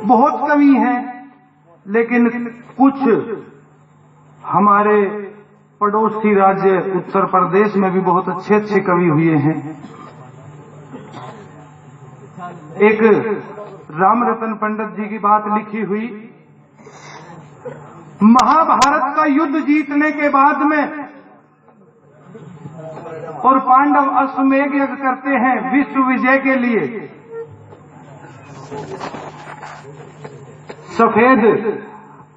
बहुत कवि हैं, लेकिन कुछ हमारे पड़ोसी राज्य उत्तर प्रदेश में भी बहुत अच्छे अच्छे कवि हुए हैं। एक रामरतन पंडित जी की बात लिखी हुई, महाभारत का युद्ध जीतने के बाद में और पांडव अश्वमेध यज्ञ करते हैं विश्व विजय के लिए। सफेद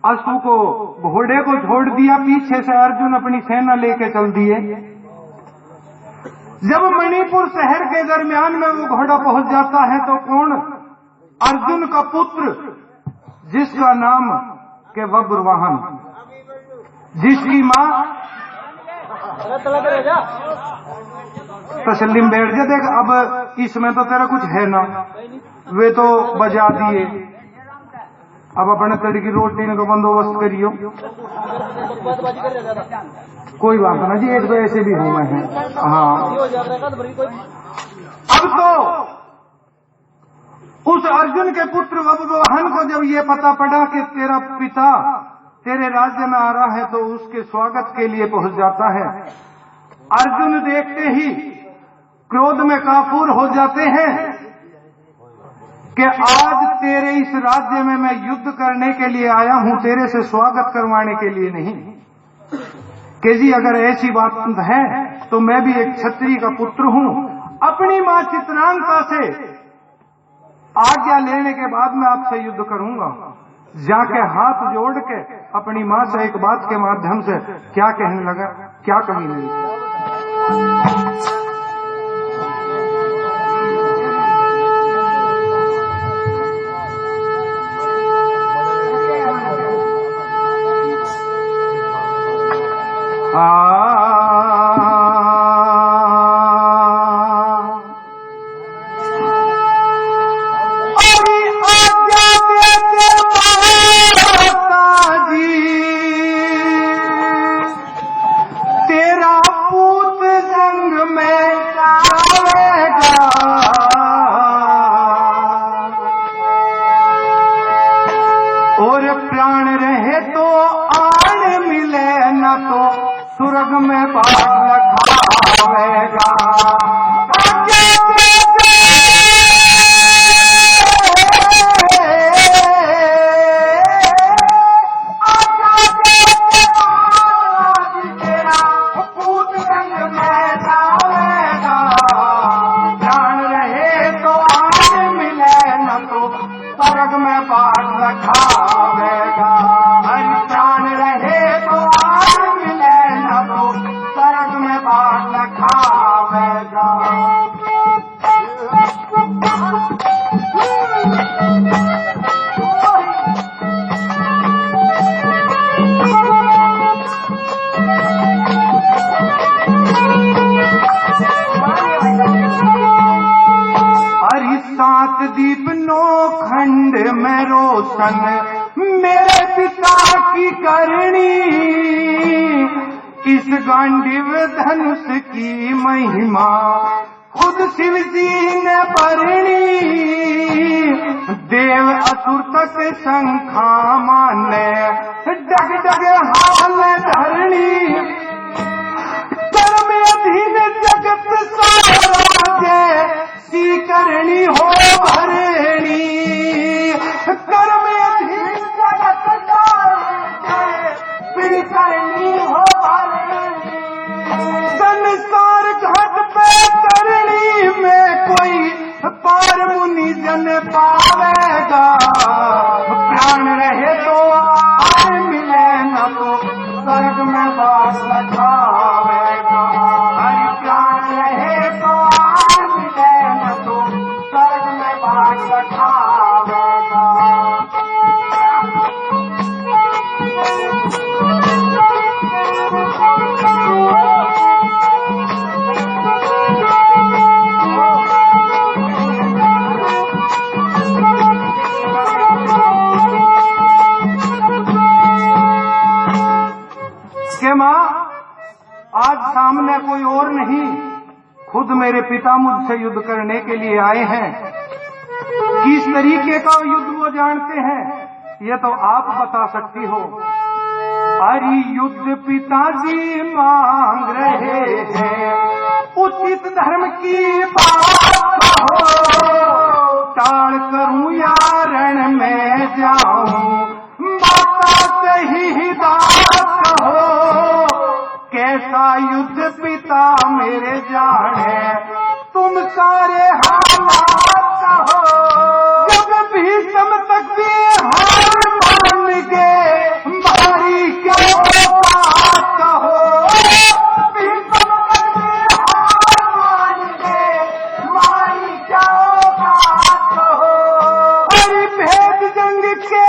अश्व को, घोड़े को छोड़ दिया, पीछे से अर्जुन अपनी सेना लेके चल दिए। जब मणिपुर शहर के दरमियान में वो घोड़ा पहुंच जाता है तो कौन? अर्जुन का पुत्र, जिसका नाम के वज्रवाहन, जिसकी मां तसल्ली में बैठ जा, देख अब इसमें तो तेरा कुछ है ना, वे तो बजा दिए, अब अपने तड़ी की रोटी का बंदोबस्त करियो। कोई बात ना जी, एक तो ऐसे भी हूं मैं। हाँ, अब तो उस अर्जुन के पुत्र वज्रवाहन को जब ये पता पड़ा कि तेरा पिता तेरे राज्य में आ रहा है, तो उसके स्वागत के लिए पहुंच जाता है। अर्जुन देखते ही क्रोध में काफूर हो जाते हैं कि आज तेरे इस राज्य में मैं युद्ध करने के लिए आया हूं, तेरे से स्वागत करवाने के लिए नहीं। कि जी अगर ऐसी बात है तो मैं भी एक क्षत्रिय का पुत्र हूं, अपनी मां चित्रांगदा से आज्ञा लेने के बाद मैं आपसे युद्ध करूंगा। जाके हाथ जोड़ के अपनी मां से एक बात के माध्यम से क्या कहने लगा, क्या कमी नहीं। स्वर्ग में बाग लगावेगा। प्राण रहे तो आने मिले न तो स्वर्ग में बाग लगावेगा। प्राण रहे तो आने मिले न तो स्वर्ग में बाग लगावेगा। सात दीप नौ खंड में रोशन मेरे पिता की करनी। इस गांडीव धनुष की महिमा खुद शिव जी ने पढ़नी। देव असुर तक शंखा माने डग डग हाल धरणी। कर्म अधीन जगत सारा सी करनी हो भरणी। कर्म अधीन जगत सी करनी हो भरणी। संसार घाट पे करनी में कोई पार मुनि जन पावेगा। प्राण रहे तो आए मिले न तो स्वर्ग में बास लगावेगा। प्राण रहे तो आए मिले न तो स्वर्ग में बास लगावेगा। के मां आज सामने कोई और नहीं, खुद मेरे पिता मुझसे युद्ध करने के लिए आए हैं। किस तरीके का युद्ध वो जानते हैं, ये तो आप बता सकती हो। अरे युद्ध पिताजी मांग रहे हैं, उचित धर्म की बात कहो, टाल करूं या रण में जाऊं, माता से ही बात कहो। कैसा युद्ध पिता मेरे जाने, तुम सारे हालात कहो। जब भीष्म तक भी हार मान गए, मारी क्या औकात कहो। भीष्म तक भी हार मान गए, मारी क्या औकात कहो। अरे भेद जंग के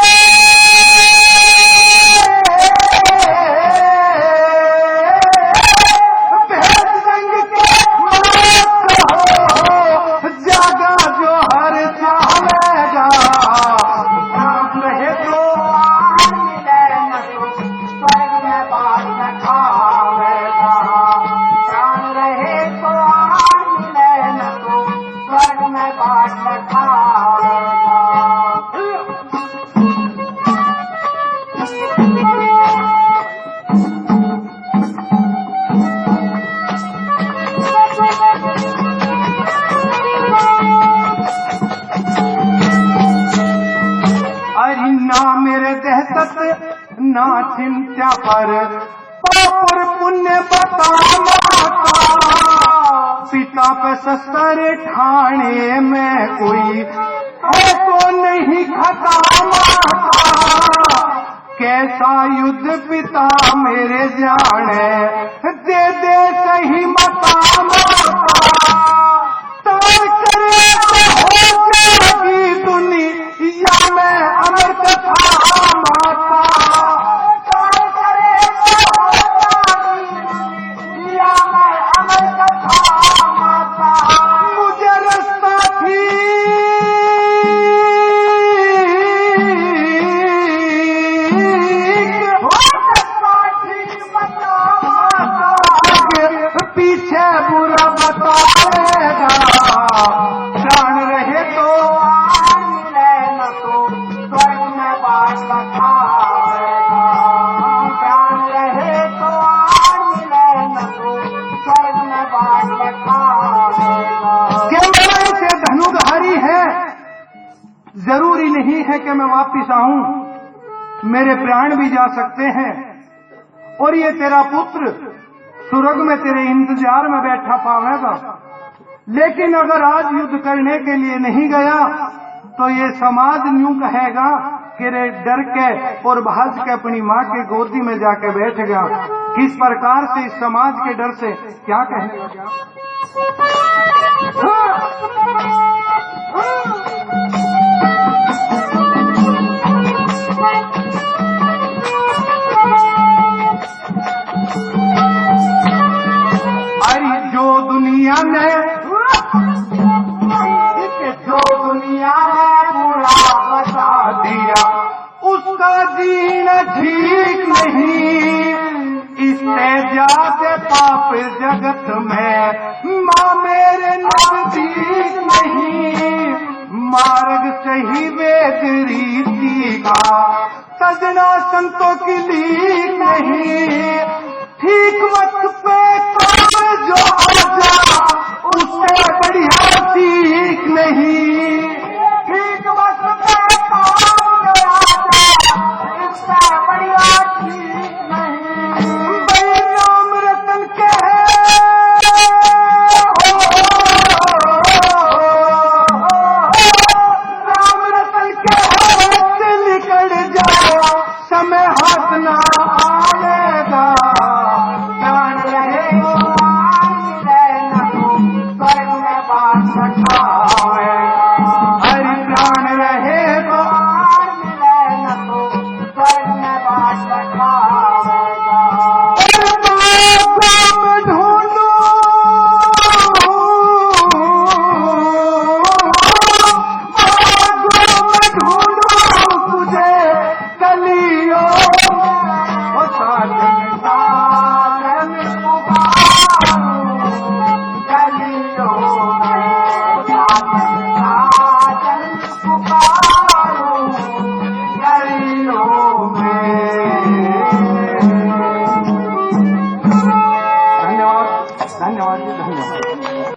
ना चिंता पर पापर पुण्य बता माता, पिता पे शस्त्र ठाणे में कोई है तो नहीं खता माता। कैसा युद्ध पिता मेरे जाने, दे दे सही मता माता। तार करे हो जाएगी दुनिया में अमर कथा माता। जरूरी नहीं है कि मैं वापिस आऊं, मेरे प्राण भी जा सकते हैं। और ये तेरा पुत्र स्वर्ग में तेरे इंतजार में बैठा पावेगा। लेकिन अगर आज युद्ध करने के लिए नहीं गया तो ये समाज यूं कहेगा कि रे डर के और भाज के अपनी माँ की गोदी में जाके बैठ गया। किस प्रकार से इस समाज के डर से क्या कहने लगा। दुनिया ने बुरा बता दिया, उसका जीना ठीक नहीं। इससे ज्यादा पाप जगत में माँ मेरे नजदीक नहीं। मार्ग सही वेद रीति का, सजना संतों की लीक नहीं। ठीक वक्त पे काम जो आजा, उससे बढ़िया सीख नहीं। ठीक वक्त पे काम जो आजा, उससे बढ़िया सीख नहीं। भाई राम रतन के राम रतन के हाथ निकल जाओ, समय हाथ ना आएगा। स्वर्ग में बात धन्यवाद, धन्यवाद जी, धन्यवाद।